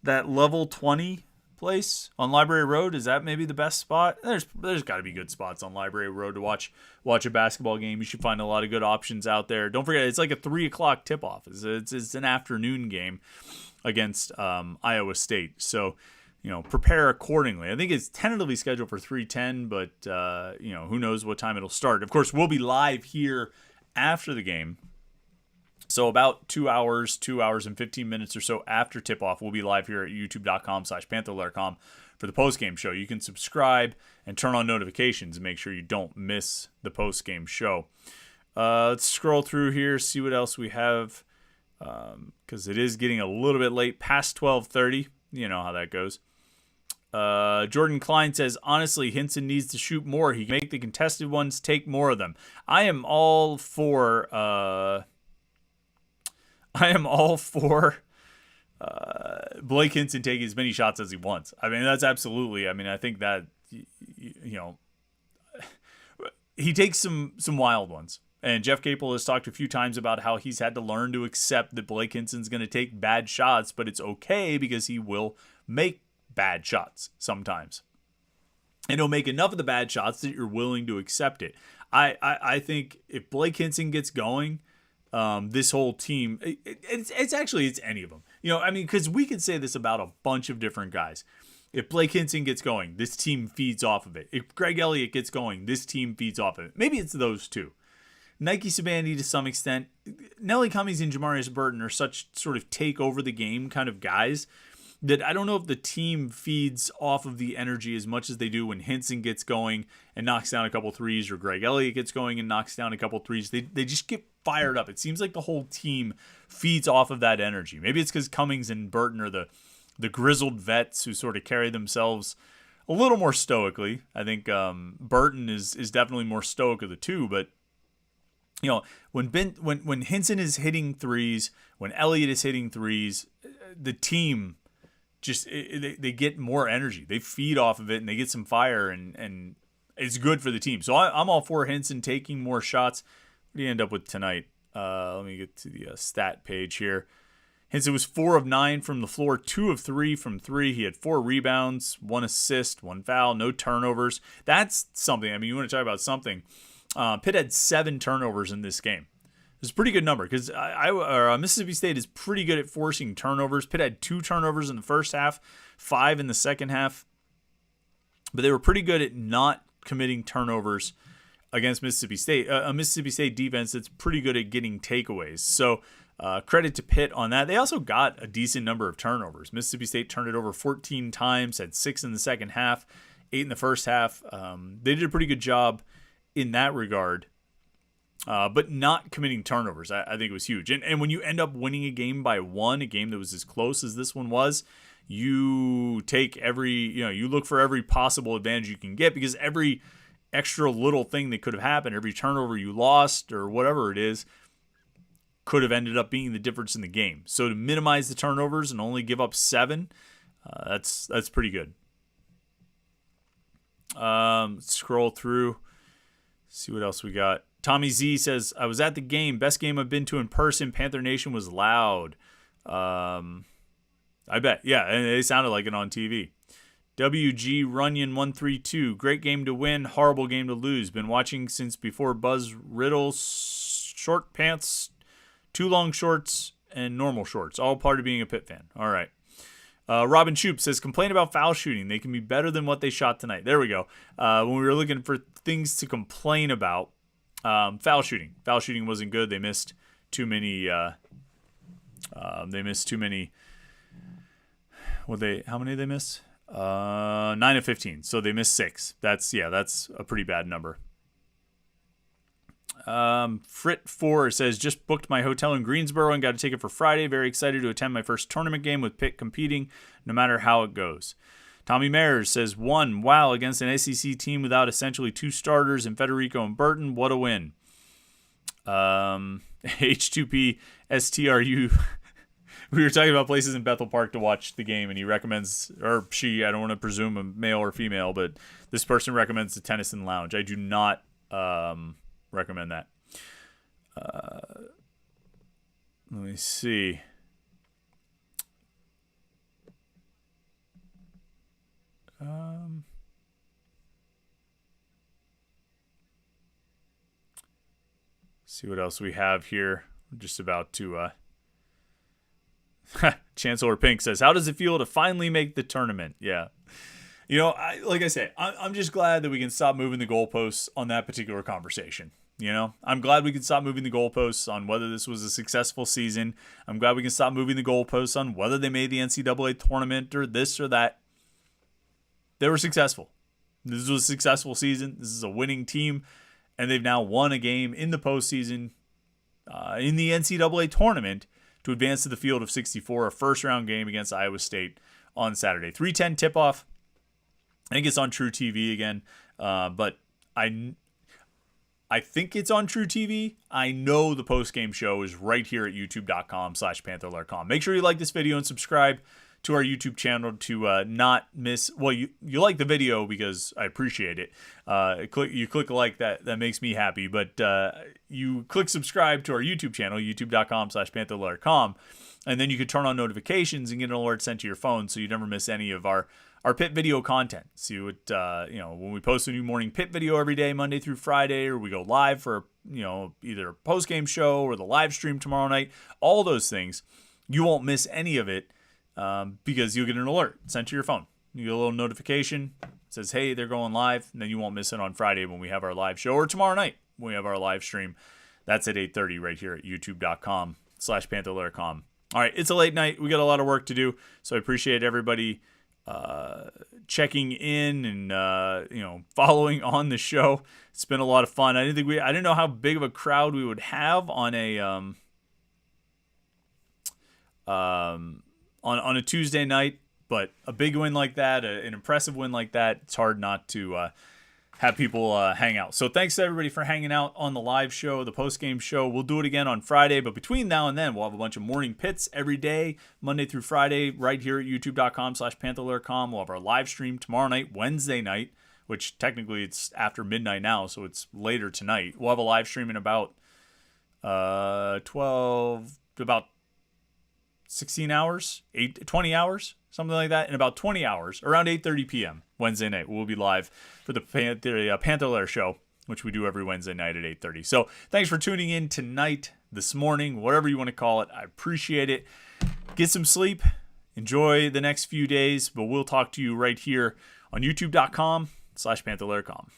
That Level 20 place on Library Road, is that maybe the best spot? There's got to be good spots on Library Road to watch a basketball game. You should find a lot of good options out there. Don't forget, it's like a 3:00 tip-off. It's an afternoon game against Iowa State. So, prepare accordingly. I think it's tentatively scheduled for 3:10, but, who knows what time it'll start. Of course, we'll be live here after the game. So about 2 hours and 15 minutes or so after tip-off, we'll be live here at youtube.com/Panther-Lair.com for the post-game show. You can subscribe and turn on notifications and make sure you don't miss the post-game show. Let's scroll through here, see what else we have, because it is getting a little bit late, past 12:30. You know how that goes. Jordan Klein says, honestly, Hinson needs to shoot more. He can make the contested ones, take more of them. I am all for Blake Hinson taking as many shots as he wants. I mean, that's absolutely. I mean, I think that he takes some wild ones. And Jeff Capel has talked a few times about how he's had to learn to accept that Blake Hinson's going to take bad shots, but it's okay because he will make bad shots sometimes. And he'll make enough of the bad shots that you're willing to accept it. I think if Blake Hinson gets going, this whole team, it's any of them. Because we could say this about a bunch of different guys. If Blake Hinson gets going, this team feeds off of it. If Greg Elliott gets going, this team feeds off of it. Maybe it's those two. Nike Sabandy to some extent. Nelly Cummings and Jamarius Burton are such sort of take over the game kind of guys that I don't know if the team feeds off of the energy as much as they do when Hinson gets going and knocks down a couple threes, or Greg Elliott gets going and knocks down a couple threes. They just get fired up. It seems like the whole team feeds off of that energy. Maybe it's because Cummings and Burton are the grizzled vets who sort of carry themselves a little more stoically. I think Burton is definitely more stoic of the two, but when Hinson is hitting threes, when Elliott is hitting threes, the team just they get more energy. They feed off of it and they get some fire, and it's good for the team. So I'm all for Hinson taking more shots. What do you end up with tonight? Let me get to the stat page here. Hinson was 4 of 9 from the floor, 2 of 3 from 3. He had 4 rebounds, 1 assist, 1 foul, no turnovers. That's something. I mean, you want to talk about something. Pitt had 7 turnovers in this game. It's a pretty good number because Mississippi State is pretty good at forcing turnovers. Pitt had 2 turnovers in the first half, 5 in the second half. But they were pretty good at not committing turnovers against Mississippi State. A Mississippi State defense that's pretty good at getting takeaways. So credit to Pitt on that. They also got a decent number of turnovers. Mississippi State turned it over 14 times, had 6 in the second half, 8 in the first half. They did a pretty good job in that regard, but not committing turnovers, I think it was huge. And when you end up winning a game by 1, a game that was as close as this one was, you take you look for every possible advantage you can get, because every extra little thing that could have happened, every turnover you lost or whatever it is, could have ended up being the difference in the game. So to minimize the turnovers and only give up 7, that's pretty good. Scroll through. See what else we got. Tommy Z says, I was at the game. Best game I've been to in person. Panther Nation was loud. I bet. Yeah, and it sounded like it on TV. WG Runyon132. Great game to win. Horrible game to lose. Been watching since before Buzz Riddle. Short pants, too long shorts, and normal shorts. All part of being a Pitt fan. All right. Robin Shoop says, complain about foul shooting. They can be better than what they shot tonight. There we go. When we were looking for things to complain about, foul shooting. Foul shooting wasn't good. They missed too many. How many did they miss? 9 of 15. So they missed 6. That's a pretty bad number. Frit4 says, just booked my hotel in Greensboro and got a ticket for Friday. Very excited to attend my first tournament game with Pitt competing, no matter how it goes. Tommy Mayers says, 1, wow, against an SEC team without essentially 2 starters in Federico and Burton. What a win. H2P STRU. We were talking about places in Bethel Park to watch the game, and he recommends, or she, I don't want to presume a male or female, but this person recommends the Tennyson Lounge. I do not recommend that. Let me see. See what else we have here. We're just about to Chancellor Pink says, how does it feel to finally make the tournament? Yeah. You know, like I say, I'm just glad that we can stop moving the goalposts on that particular conversation. You know, I'm glad we can stop moving the goalposts on whether this was a successful season. I'm glad we can stop moving the goalposts on whether they made the NCAA tournament or this or that. They were successful. This was a successful season. This is a winning team, and they've now won a game in the postseason in the NCAA tournament to advance to the field of 64, a first-round game against Iowa State on Saturday. 3:10 tip-off. I think it's on True TV again, but I think it's on True TV. I know the post-game show is right here at youtube.com/Panther-Lair.com. Make sure you like this video and subscribe to our YouTube channel to not miss. Well, you like the video because I appreciate it. You click a like, that makes me happy. But you click subscribe to our YouTube channel, youtube.com/Panther-Lair.com, and then you could turn on notifications and get an alert sent to your phone so you never miss any of our Pitt video content. See what when we post a new morning Pitt video every day, Monday through Friday, or we go live for either a post game show or the live stream tomorrow night. All those things, you won't miss any of it because you'll get an alert sent to your phone. You get a little notification that says, "Hey, they're going live," and then you won't miss it on Friday when we have our live show, or tomorrow night when we have our live stream. That's at 8:30 right here at youtube.com/Panther-Lair.com. All right, it's a late night. We got a lot of work to do, so I appreciate everybody checking in and following on the show. It's been a lot of fun. I didn't know how big of a crowd we would have on a on a Tuesday night, but a big win like that, an impressive win like that, it's hard not to have people hang out. So thanks to everybody for hanging out on the live show, the post-game show. We'll do it again on Friday, but between now and then, we'll have a bunch of morning pits every day, Monday through Friday, right here at youtube.com/Panther-Lair.com. We'll have our live stream tomorrow night, Wednesday night, which technically it's after midnight now, so it's later tonight. We'll have a live stream in about 16 hours, 20 hours, something like that. In about 20 hours, around 8:30 p.m. Wednesday night, we'll be live for the Panther-Lair show, which we do every Wednesday night at 8:30. So thanks for tuning in tonight, this morning, whatever you want to call it. I appreciate it. Get some sleep. Enjoy the next few days, but we'll talk to you right here on youtube.com/Panther-Lair.com.